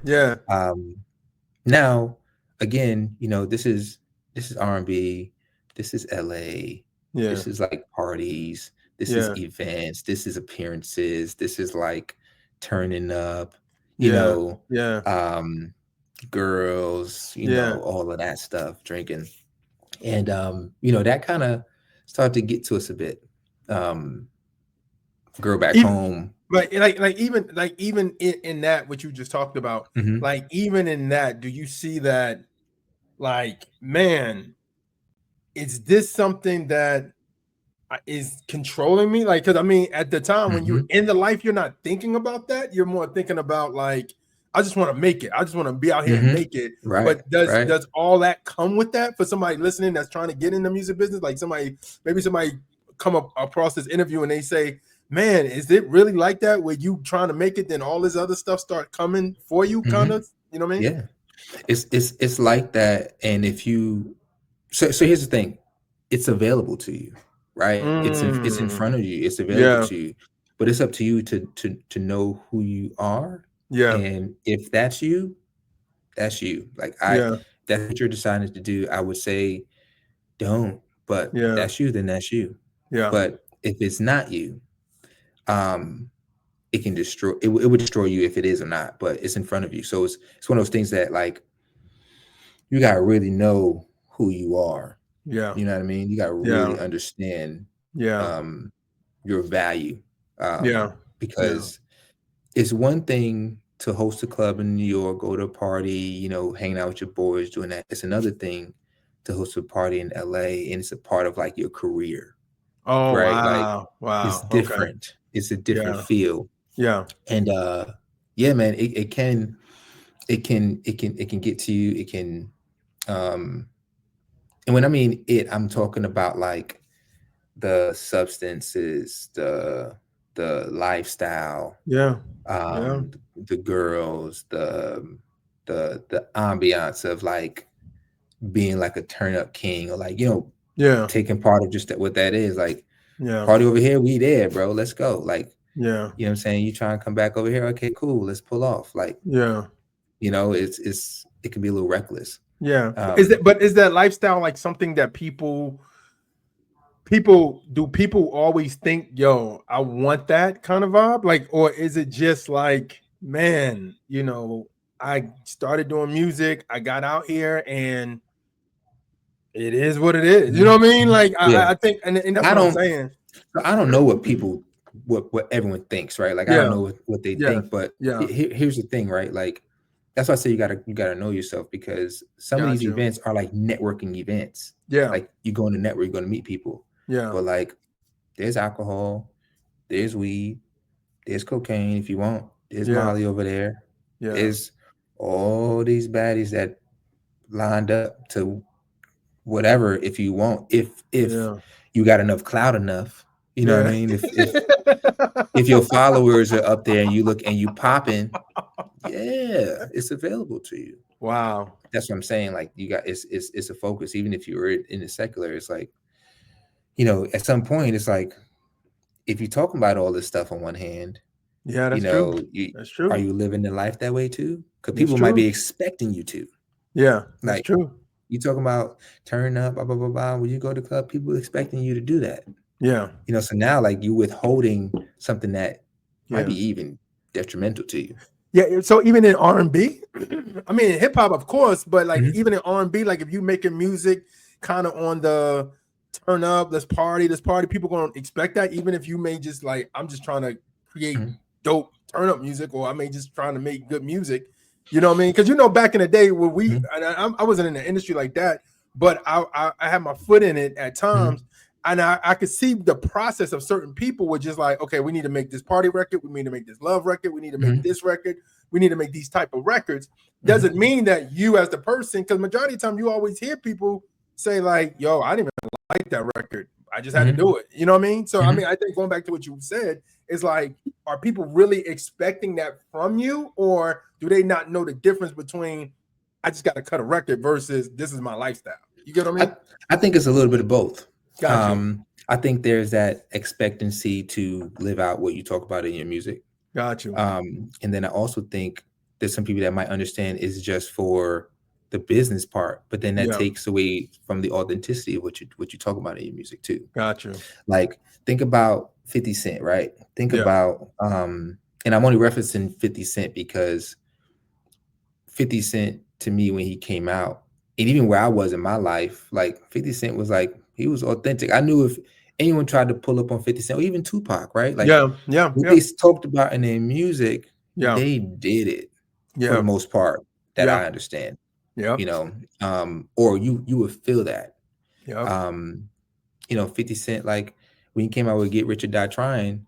Yeah. Um, Now, again, this is R&B, this is LA, Yeah. this is like parties, this is Yeah. events, this is appearances, this is like turning up, you Yeah. know, Yeah. um, girls, Yeah. all of that stuff, drinking. And that kind of started to get to us a bit. Um, Girl back Even, home. like even in that what you just talked about, Hmm. like even in that, do you see that like, man, is this something that is controlling me? Like, because I mean, at the time when you're Hmm. in the life, you're not thinking about that. You're more thinking about like, I just want to make it. I just want to be out here and Hmm. make it. Right, But does right. does all that come with that for somebody listening that's trying to get in the music business? Like maybe somebody come up across this interview and they say, "Man, is it really like that? Where you trying to make it, then all this other stuff start coming for you, kind Hmm. of? You know what I mean?" Yeah. It's like that. And if you so here's the thing, it's available to you, right? It's in Mm, front of you, it's available yeah, to you, but it's up to you to know who you are. yeah, And if that's you, that's you. Like, yeah, that's what you're deciding to do, I would say don't. But yeah, that's you, then that's you. yeah, But if it's not you, um it would destroy you if it is or not, but it's in front of you. So it's one of those things that, like, you gotta really know who you are. yeah, You know what I mean? You gotta yeah, really understand yeah, um, your value, yeah, yeah. because it's one thing to host a club in New York, go to a party, hanging out with your boys, doing that. It's another thing to host a party in LA, and it's a part of like your career, Oh, right? Like, wow. it's Wow. Okay. different. It's a different Yeah. feel, Yeah. and yeah, man, it can get to you. It can, um, and when I mean it, I'm talking about like the substances, the lifestyle, Yeah. Yeah. the girls, the ambiance of like being like a turn up king, or like, Yeah. taking part of just what that is. Like, Yeah. party over here, we there, bro. Let's go. Like, Yeah. you know what I'm saying? You try and come back over here, okay, cool. Let's pull off. Like, Yeah. it can be a little reckless. Yeah. Um, Is that lifestyle like something that people always think, yo, I want that kind of vibe? Like, or is it just like, man, I started doing music, I got out here and it is what it is. You know mhm, what I mean? mhm. Like Yeah. I think, and that's I what I'm don't saying. I don't know what everyone thinks, right? Like, I don't Yeah. know what they Yeah. think, but Yeah. here's the thing, right? Like, that's why I say you gotta know yourself, because some of Got these you. events are like networking events. Yeah. Like, you go in the network, you're gonna meet people, Yeah. but like, there's alcohol, there's weed, there's cocaine if you want, there's Yeah. Molly over there, Yeah. there's all these baddies that lined up to whatever, if you want, if Yeah. you got enough clout enough, you know what I Yeah. mean? If your followers are up there and you look and you popping, yeah, it's available to you. Wow. That's what I'm saying. Like, you got, it's a focus. Even if you were in the secular, it's like, at some point, it's like, if you're talking about all this stuff on one hand, Yeah, that's true. That's are true. you living the life that way too? Because That's people might be true. expecting you to. Yeah, that's Like, true. you talking about turn up, blah blah blah blah. When you go to the club, people expecting you to do that. Yeah. So now, like, you withholding something that might Yeah. be even detrimental to you. Yeah. So even in R&B, I mean hip hop, of course, but like Mhm, even in R&B, like if you making music kind of on the turn up, let's party, people gonna expect that, even if you may just like, I'm just trying to create mhm, dope turn up music, or I may just trying to make good music. You know what I mean? Because back in the day where mhm, I wasn't in the industry like that, but I had my foot in it at times. mhm, And I could see the process of certain people were just like, okay, we need to make this party record, we need to make this love record, we need to make mhm, this record, we need to make these type of records. mhm, Doesn't mean that you as the person, because majority of the time you always hear people say like, yo, I didn't even like that record, I just had to mhm, do it. You know what I mean? So I mhm. mean, I think going back to what you said, is like, are people really expecting that from you, or do they not know the difference between I just got to cut a record versus this is my lifestyle? You get what I I mean? I think it's a little bit of both. Got you. I think there's that expectancy to live out what you talk about in your music. Got you. And then I also think there's some people that might understand is just for the business part, but then that Yeah. takes away from the authenticity of what you talk about in your music too. Gotcha. Like think about 50 Cent, right? Think Yeah. about and I'm only referencing 50 Cent because 50 Cent to me when he came out, and even where I was in my life, like 50 Cent was like, he was authentic. I knew if anyone tried to pull up on 50 Cent or even Tupac, right? Like Yeah. Yeah. what Yeah. they talked about in their music, Yeah. they did it for the Yeah. most part that Yeah. I understand, Yeah. you know. Or you would feel that. Yeah. Um, 50 Cent, like when he came out with Get Rich or Die Trying,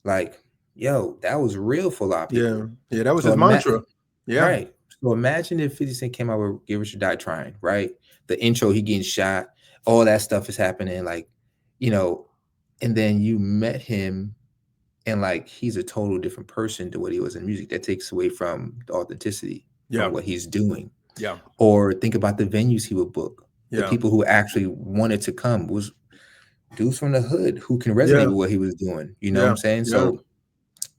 like, yo, that was real for a lot of Yeah. people. Yeah. That was So his mantra. Yeah. right. So imagine if 50 Cent came out with Get Rich or Die Trying, right? The intro, he getting shot, all that stuff is happening, like, you know, and then you met him and like he's a total different person to what he was in music. That takes away from the authenticity from Yeah. what he's doing. Yeah. Or think about the venues he would book. The Yeah. people who actually wanted to come was dudes from the hood who can resonate Yeah. with what he was doing. You know what Yeah. I'm saying? Yeah. So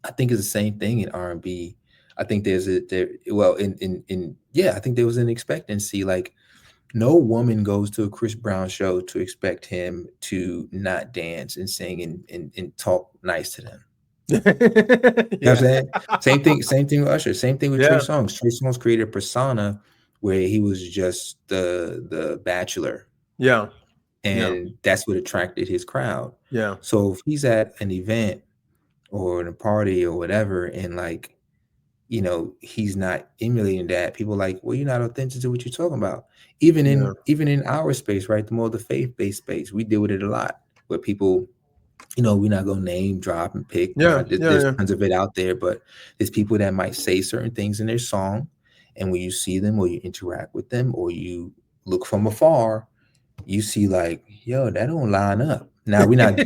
I think it's the same thing in R&B. I think there's a there well in yeah, I think there was an expectancy. Like no woman goes to a Chris Brown show to expect him to not dance and sing and talk nice to them. You know what I'm Yeah. saying? Same thing with Usher, same thing with Trey Yeah. Songz. Trey Songz created a persona where he was just the bachelor, Yeah. Yeah. and that's what attracted his crowd. Yeah. So if he's at an event or in a party or whatever, and like, he's not emulating that, people are like, well, you're not authentic to what you're talking about. Yeah. Even in our space, right? The more the faith-based space, we deal with it a lot where people, we're not gonna name drop and pick. Yeah. There's Yeah. tons of it out there, but there's people that might say certain things in their song, and when you see them or you interact with them or you look from afar, you see like, yo, that don't line up. Now we're not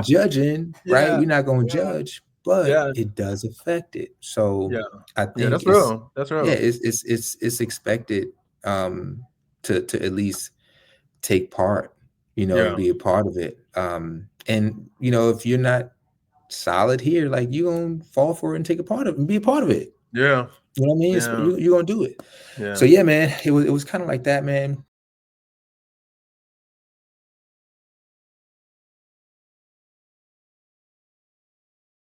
judging, right? Yeah. We're not gonna Yeah. judge, but Yeah. it does affect it. So Yeah. I Yeah. think That's real. That's yeah, real. it's expected um to at least take part, and Yeah. be a part of it. And if you're not solid here, like you're gonna fall for it and take a part of it and be a part of it. Yeah. You know what I mean? Yeah. You're gonna do it. Yeah. So yeah, man, it was kind of like that, man.